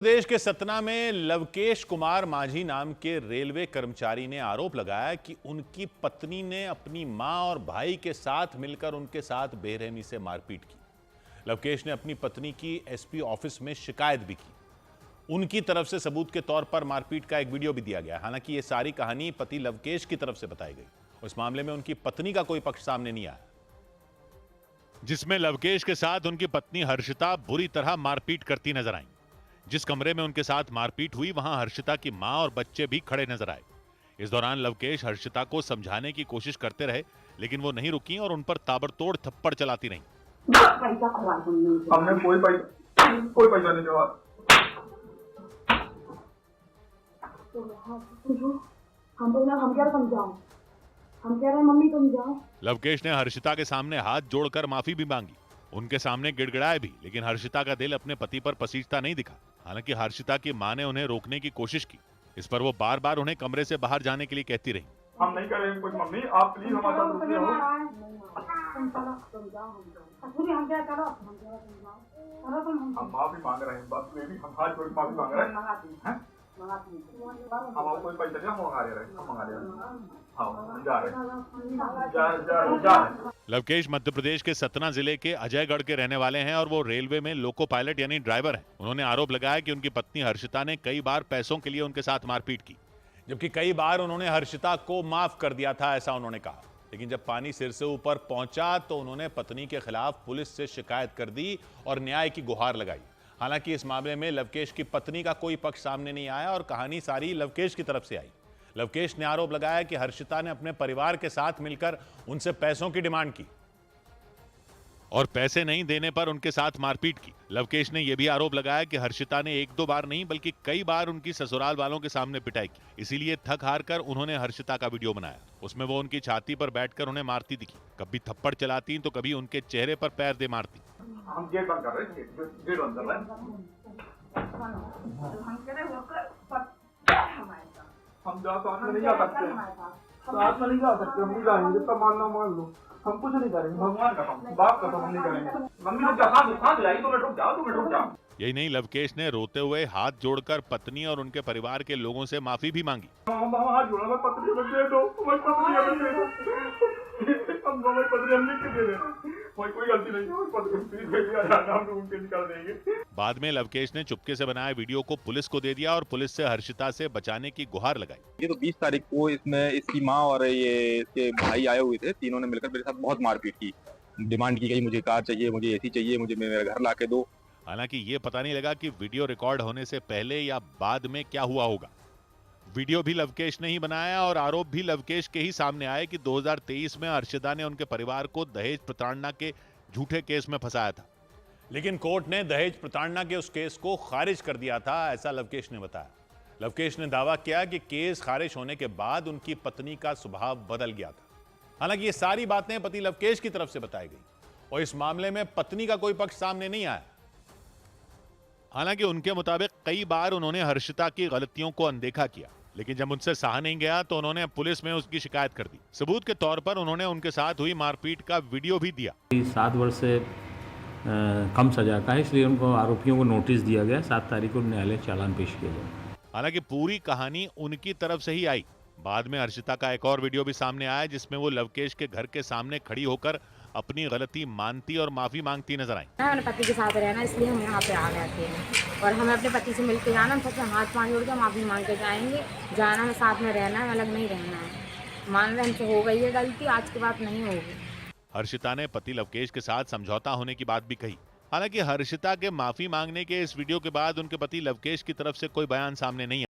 प्रदेश के सतना में लवकेश कुमार माझी नाम के रेलवे कर्मचारी ने आरोप लगाया कि उनकी पत्नी ने अपनी मां और भाई के साथ मिलकर उनके साथ बेरहमी से मारपीट की। लवकेश ने अपनी पत्नी की एसपी ऑफिस में शिकायत भी की। उनकी तरफ से सबूत के तौर पर मारपीट का एक वीडियो भी दिया गया। हालांकि यह सारी कहानी पति लवकेश की तरफ से बताई गई। इस मामले में उनकी पत्नी का कोई पक्ष सामने नहीं आया, जिसमें लवकेश के साथ उनकी पत्नी हर्षिता बुरी तरह मारपीट करती नजर आई। जिस कमरे में उनके साथ मारपीट हुई वहां हर्षिता की मां और बच्चे भी खड़े नजर आए। इस दौरान लवकेश हर्षिता को समझाने की कोशिश करते रहे, लेकिन वो नहीं रुकी और उन पर ताबड़तोड़ थप्पड़ चलाती रहीं। हमने कोई पैसा नहीं दिया। हम क्या समझाओ? हम कह रहे हैं मम्मी समझाओ। लवकेश ने हर्षिता के सामने हाथ जोड़कर माफी भी मांगी। उनके सामने गिड़गिड़ाए भी, लेकिन हर्षिता का दिल अपने पति पर पसीजता नहीं दिखा। हालांकि हर्षिता की मां ने उन्हें रोकने की कोशिश की। इस पर वो बार बार उन्हें कमरे से बाहर जाने के लिए कहती रही। हम नहीं करेंगे कुछ मम्मी, आप प्लीज हमारे साथ रुकिए हो। हम माफी मांग रहे हैं, बस बेबी हम हाथ जोड़ माफी मांग रहे हैं। हम आपको कोई पैसा नहीं, हम मंगा रहे हैं, हम मंगा रहे हैं। हाँ, जा रहे हैं। लवकेश मध्य प्रदेश के सतना जिले के अजयगढ़ के रहने वाले हैं और वो रेलवे में लोको पायलट यानी ड्राइवर हैं। उन्होंने आरोप लगाया कि उनकी पत्नी हर्षिता ने कई बार पैसों के लिए उनके साथ मारपीट की, जबकि कई बार उन्होंने हर्षिता को माफ कर दिया था, ऐसा उन्होंने कहा। लेकिन जब पानी सिर से ऊपर पहुंचा तो उन्होंने पत्नी के खिलाफ पुलिस से शिकायत कर दी और न्याय की गुहार लगाई। हालांकि इस मामले में लवकेश की पत्नी का कोई पक्ष सामने नहीं आया और कहानी सारी लवकेश की तरफ से आई। लवकेश ने आरोप लगाया कि हर्षिता ने अपने परिवार के साथ मिलकर उनसे पैसों की डिमांड की और पैसे नहीं देने पर उनके साथ मारपीट की। लवकेश ने यह भी आरोप लगाया कि हर्षिता ने एक दो बार नहीं बल्कि कई बार उनकी ससुराल वालों के सामने पिटाई की। इसीलिए थक हार कर उन्होंने हर्षिता का वीडियो बनाया। उसमें वो उनकी छाती पर बैठकर उन्हें मारती दिखी। कभी थप्पड़ चलाती तो कभी उनके चेहरे पर पैर दे मारती। हम गेट बंद कर रहे हैं, गेट बंद कर रहे हैं। हम साथ में नहीं जा सकते, साथ में नहीं जा सकते। हम नहीं जाएंगे, जितना मानना मान लो। हम कुछ नहीं करेंगे, भगवान कसम, बाप कसम हम नहीं करेंगे। मम्मी लोग हाथ लाई तो मैं रुक जाओ। यही नहीं, लवकेश ने रोते हुए हाथ जोड़कर पत्नी और उनके परिवार के लोगों से माफी भी मांगी। हम हाथ जोड़ा, पत्नी को दे दो, हमारी पत्नी हमें दे दो। हम हमारी पत्नी हम लिख के दे दें, कोई गलती नहीं, हम लोग उनके निकाल देंगे। बाद में लवकेश ने चुपके से बनाए वीडियो को पुलिस को दे दिया और पुलिस से हर्षिता से बचाने की गुहार लगाई। ये तो 20 तारीख को इसमें इसकी माँ और ये इसके भाई आए हुए थे। तीनों ने मिलकर मेरे साथ बहुत मारपीट की, डिमांड की गई, मुझे कार चाहिए, मुझे एसी चाहिए, मुझे मेरे घर ला के दो। हालांकि ये पता नहीं लगा कि वीडियो रिकॉर्ड होने से पहले या बाद में क्या हुआ होगा। वीडियो भी लवकेश ने ही बनाया और आरोप भी लवकेश के ही सामने आए कि 2023 में हर्षिता ने उनके परिवार को दहेज प्रताड़ना के झूठे केस में फंसाया था। लेकिन कोर्ट ने दहेज प्रताड़ना के उस केस को खारिज कर दिया था, ऐसा लवकेश ने बताया। लवकेश ने दावा किया कि केस खारिज होने के बाद उनकी पत्नी का स्वभाव बदल गया था। हालांकि ये सारी बातें पति लवकेश की तरफ से बताई गई और इस मामले में पत्नी का कोई पक्ष सामने नहीं आया। हालांकि उनके मुताबिक कई बार उन्होंने हर्षिता की गलतियों को अनदेखा किया, लेकिन जब उनसे सहा नहीं गया तो उन्होंने पुलिस में उसकी शिकायत कर दी। सबूत के तौर पर उन्होंने उनके साथ हुई मारपीट का वीडियो भी दिया। 7 वर्ष से कम सजा का है, इसलिए उनको आरोपियों को नोटिस दिया गया। 7 तारीख को न्यायालय चालान पेश किया गया। हालांकि पूरी कहानी उनकी तरफ से ही आई। बाद में हर्षिता का एक और वीडियो भी सामने आया जिसमें वो लवकेश के घर के सामने खड़ी होकर अपनी गलती मानती और माफी मांगती नजर आई। अपने पति के साथ रहना, इसलिए हम यहाँ पे आ गए थे और हमें अपने पति से मिलकर जाना, हम सबसे हाथ पांव जोड़ के माफी मांग के जाएंगे। जाना है, साथ में रहना है, अलग नहीं रहना है। मान रहे हमसे हो गई है गलती, आज के बाद नहीं होगी। हर्षिता ने पति लवकेश के साथ समझौता होने की बात भी कही। हालांकि हर्षिता के माफी मांगने के इस वीडियो के बाद उनके पति लवकेश की तरफ से कोई बयान सामने नहीं